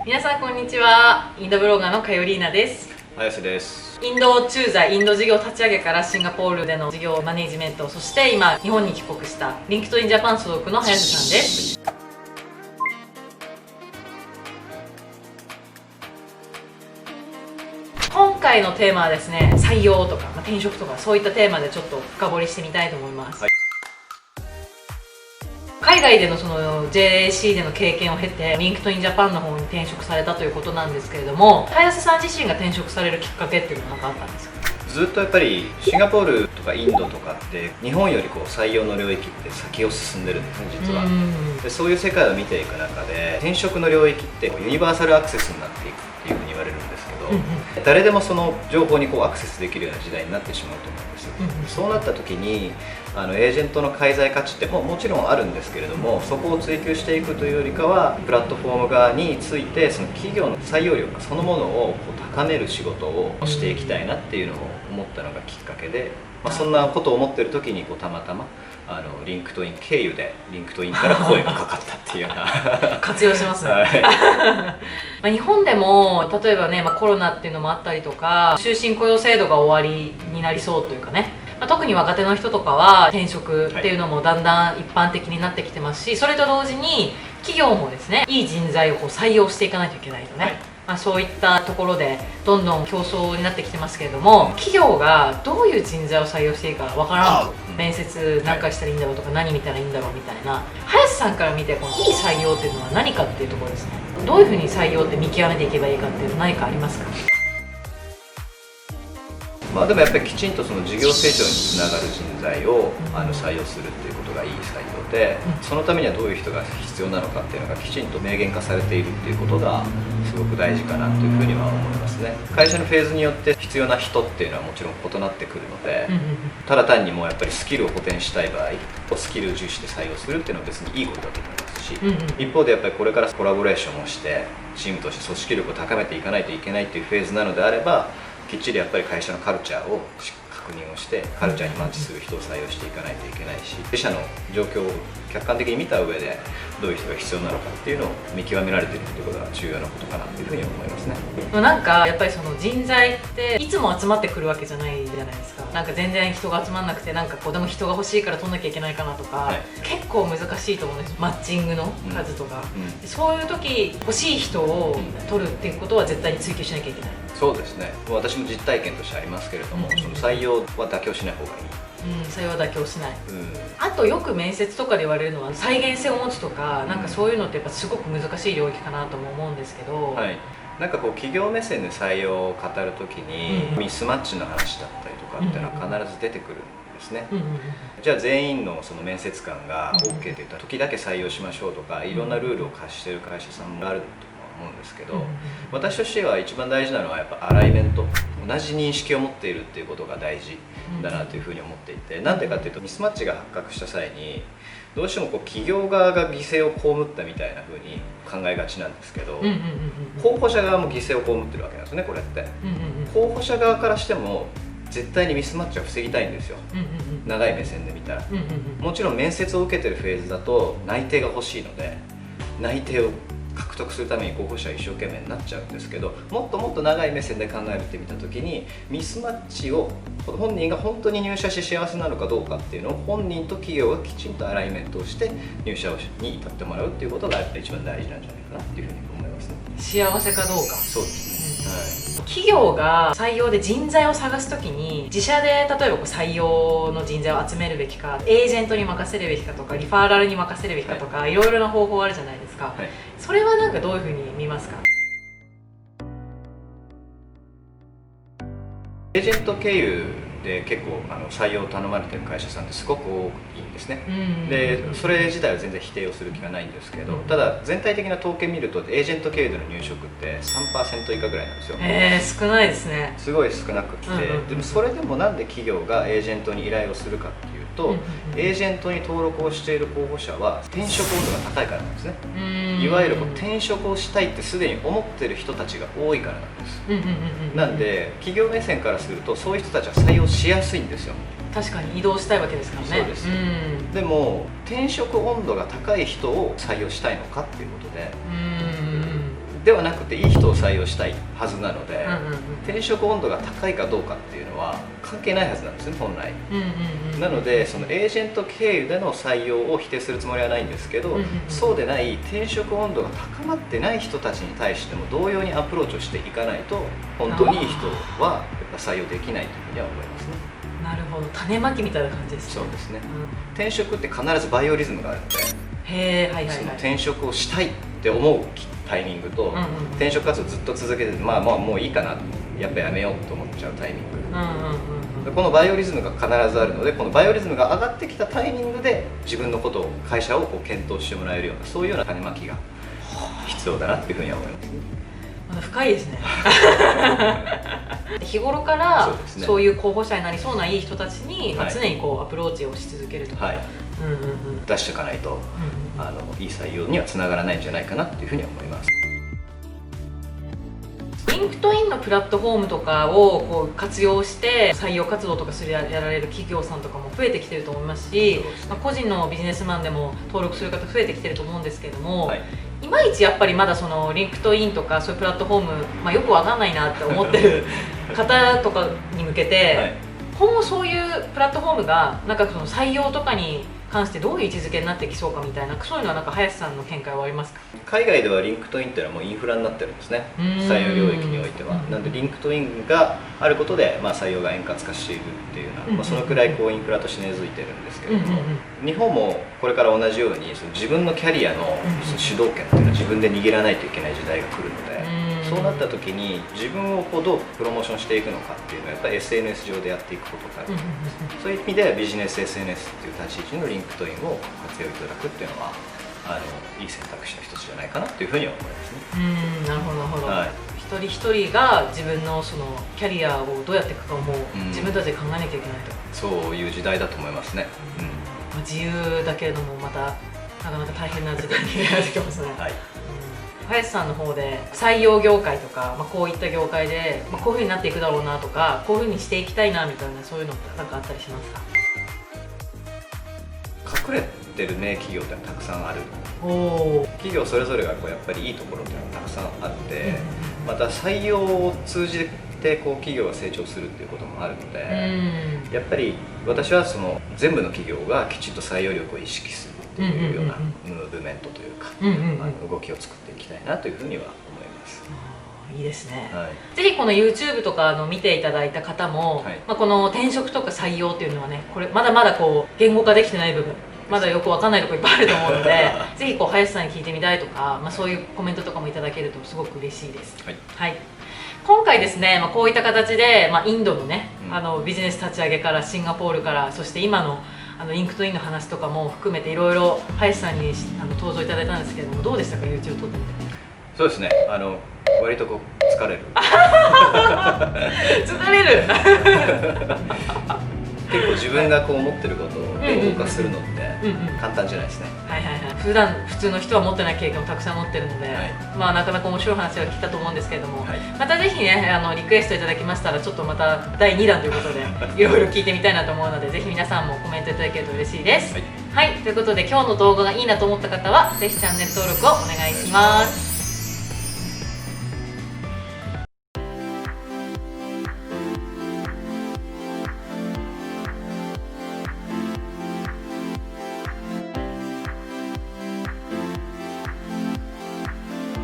皆さんこんにちは。インドブロガーのかよりーなです。綾瀬です。インド駐在インド事業立ち上げからシンガポールでの事業マネジメント、そして今日本に帰国したリンクトインジャパン所属の早瀬さんです。今回のテーマはですね、採用とか、転職とかそういったテーマでちょっと深掘りしてみたいと思います。海外でのその JAC での経験を経てリンクトインジャパンの方に転職されたということなんですけれども、早瀬さん自身が転職されるきっかけっていうのは何かあったんですか？ずっとやっぱりシンガポールとかインドとかって日本より採用の領域って先を進んでるんですね、実は。でそういう世界を見ていく中で転職の領域ってユニバーサルアクセスになっていくっていうふうに言われるんですけど、誰でもその情報にアクセスできるような時代になってしまうと思うんです。そうなった時にエージェントの介在価値ってもちろんあるんですけれども、そこを追求していくというよりかはプラットフォーム側についてその企業の採用力そのものを高める仕事をしていきたいなっていうのを思ったのがきっかけで、そんなことを思ってる時にたまたまリンクトイン経由でリンクトインから声がかかったっていうような活用してますね。日本でも例えばね、コロナっていうのもあったりとか、終身雇用制度が終わりになりそうというかね、特に若手の人とかは転職っていうのもだんだん一般的になってきてますし、それと同時に企業もですね、いい人材を採用していかないといけないとね、そういったところでどんどん競争になってきてますけれども、企業がどういう人材を採用していいかわからんと、面接何回したらいいんだろうとか、何見たらいいんだろうみたいな、早瀬さんから見てこのいい採用っていうのは何かっていうところですね。どういうふうに採用って見極めていけばいいかっていうの何かありますか？でもやっぱりきちんとその事業成長につながる人材を採用するっていうことがいい採用で、そのためにはどういう人が必要なのかっていうのがきちんと明言化されているっていうことがすごく大事かなというふうには思いますね。会社のフェーズによって必要な人っていうのはもちろん異なってくるので、ただ単にやっぱりスキルを補填したい場合スキルを重視して採用するっていうのは別にいいことだと思いますし、一方でやっぱりこれからコラボレーションをしてチームとして組織力を高めていかないといけないっていうフェーズなのであれば、きっちりやっぱり会社のカルチャーを確認をしてカルチャーにマッチする人を採用していかないといけないし、自社の状況を客観的に見た上でどういう人が必要なのかっていうのを見極められているっていうことが重要なことかなというふうに思いますね。なんかやっぱりその人材っていつも集まってくるわけじゃないじゃないですか。なんか全然人が集まんなくて、なんかでも人が欲しいから取んなきゃいけないかなとか、結構難しいと思うんです。マッチングの数とか、そういう時欲しい人を取るっていうことは絶対に追求しなきゃいけない。そうですね。私も実体験としてありますけれども、その採用は妥協しない方がいい。採用は妥協しない。あとよく面接とかで言われるのは再現性を持つとか、なんかそういうのってやっぱすごく難しい領域かなとも思うんですけど、なんか企業目線で採用を語るときにミスマッチの話だったりとかっていうのは必ず出てくるんですね。じゃあ全員のその面接官が OK って言った時だけ採用しましょうとか、いろんなルールを課している会社さんもあると思うんですけど、私としては一番大事なのはやっぱアライメント、同じ認識を持っているっていうことが大事だなというふうに思っていて、なんでかっていうとミスマッチが発覚した際にどうしても企業側が犠牲を被ったみたいなふうに考えがちなんですけど、候補者側も犠牲を被ってるわけなんですね、これって。候補者側からしても絶対にミスマッチは防ぎたいんですよ、長い目線で見たら。もちろん面接を受けてるフェーズだと内定が欲しいので内定を獲得するために候補者は一生懸命になっちゃうんですけど、もっともっと長い目線で考えてみた時にミスマッチを本人が本当に入社して幸せなのかどうかっていうのを本人と企業がきちんとアライメントをして入社に至ってもらうっていうことがやっぱり一番大事なんじゃないかなっていうふうに思いますね。幸せかどうか。そうですね。企業が採用で人材を探すときに自社で例えば採用の人材を集めるべきか、エージェントに任せるべきかとか、リファーラルに任せるべきかとか、いろいろな方法あるじゃないですか。それはなんかどういうふうに見ますか？エージェント経由で結構採用を頼まれてる会社さんってすごく多いんですね。でそれ自体は全然否定をする気はないんですけど、ただ全体的な統計見るとエージェント経由での入職って 3% 以下ぐらいなんですよ。少ないですね。すごい少なくて、でもそれでもなんで企業がエージェントに依頼をするかっていうと、エージェントに登録をしている候補者は転職温度が高いからなんですね。いわゆる転職をしたいってすでに思ってる人たちが多いからなんです。なんで企業目線からするとそういう人たちは採用しやすいんですよ。確かに移動したいわけですからね。そうです。でも転職温度が高い人を採用したいのかっていうことで、ではなくていい人を採用したいはずなので、うんうんうん、転職温度が高いかどうかっていうのは関係ないはずなんですね、本来。なのでそのエージェント経由での採用を否定するつもりはないんですけど、うんうんうん、そうでない転職温度が高まってない人たちに対しても同様にアプローチをしていかないと本当にいい人はやっぱ採用できないというふうには思いますね。なるほど、種まきみたいな感じですね。そうですね、うん、転職って必ずバイオリズムがあるので、へー、はいはいはい、その転職をしたいって思うタイミングと、うんうん、転職活動ずっと続けてまあもういいかな、やっぱやめようと思っちゃうタイミング、うんうんうん、このバイオリズムが必ずあるので、このバイオリズムが上がってきたタイミングで自分のことを、会社をこう検討してもらえるような、そういうような種まきが必要だなっていうふうには思います。まだ深いですね日頃からそういう候補者になりそうないい人たちに、まあ、常にこうアプローチをし続けるとか、はい、うんうんうん、出していかないと、いい採用にはつながらないんじゃないかなっていうふうに思います。リンクトインのプラットフォームとかをこう活用して採用活動とかやられる企業さんとかも増えてきてると思いますし、まあ、個人のビジネスマンでも登録する方増えてきてると思うんですけども、はい、いまいちやっぱりまだそのリンクトインとかそういうプラットフォーム、まあ、よくわかんないなって思ってる方とかに向けて、はい、今後そういうプラットフォームがなんかその採用とかに関してどういう位置づけになってきそうかみたいな、そういうのはなんか林さんの見解はありますか？海外ではリンクトインっていうのはもうインフラになってるんですね、採用領域においては。なのでリンクトインがあることで、まあ、採用が円滑化しているっていうような、まあ、そのくらいこうインフラとして根付いてるんですけれども、日本もこれから同じようにその自分のキャリアのその主導権っていうのは自分で握らないといけない時代が来るので、そうなった時に自分をこうどうプロモーションしていくのかっていうのはやっぱり SNS 上でやっていくことがある、そういう意味ではビジネス SNS っていう立ち位置のリンクトインを活用いただくっていうのはいい選択肢の一つじゃないかなというふうには思いますね。なるほどなるほど、はい、一人一人が自分のそのキャリアをどうやっていくかも自分たちで考えなきゃいけないと、そういう時代だと思いますね。まあ、自由だけれどもまたなかなか大変な時代になってきますね。はい、林さんの方で採用業界とか、まあ、こういった業界で、まあ、こういうふうになっていくだろうなとか、こういうふうにしていきたいなみたいな、そういうのって何かあったりしますか？隠れてる名企業ってのはたくさんある。企業それぞれがこうやっぱりいいところっていうのはたくさんあって、また採用を通じてこう企業が成長するっていうこともあるので、やっぱり私はその全部の企業がきちんと採用力を意識するっていうようなムーブメントというか、動きを作っていきたいなというふうには思います。いいですね、はい、ぜひこの YouTube とか見ていただいた方も、はい、まあ、この転職とか採用っていうのはね、これまだまだこう言語化できてない部分、まだよくわかんないところいっぱいあると思うのでぜひこう林さんに聞いてみたいとか、まあ、そういうコメントとかもいただけるとすごく嬉しいです。はい、はい、今回ですね、まあ、こういった形で、まあ、インドのね、ビジネス立ち上げからシンガポールから、そして今のリンクトインの話とかも含めていろいろ林さんに登場いただいたんですけれども、どうでしたか YouTube 撮ってみて。そうですね、割とこう疲れる疲れる結構自分がこう思ってることを言語化するのって簡単じゃないですね。はいはいはい、普段普通の人は持ってない経験をたくさん持ってるので、はい、まあなかなか面白い話は聞いたと思うんですけれども、はい、またぜひねリクエストいただきましたらちょっとまた第2弾ということでいろいろ聞いてみたいなと思うのでぜひ皆さんもコメントいただけると嬉しいです。はい、はい、ということで今日の動画がいいなと思った方はぜひチャンネル登録をお願いします。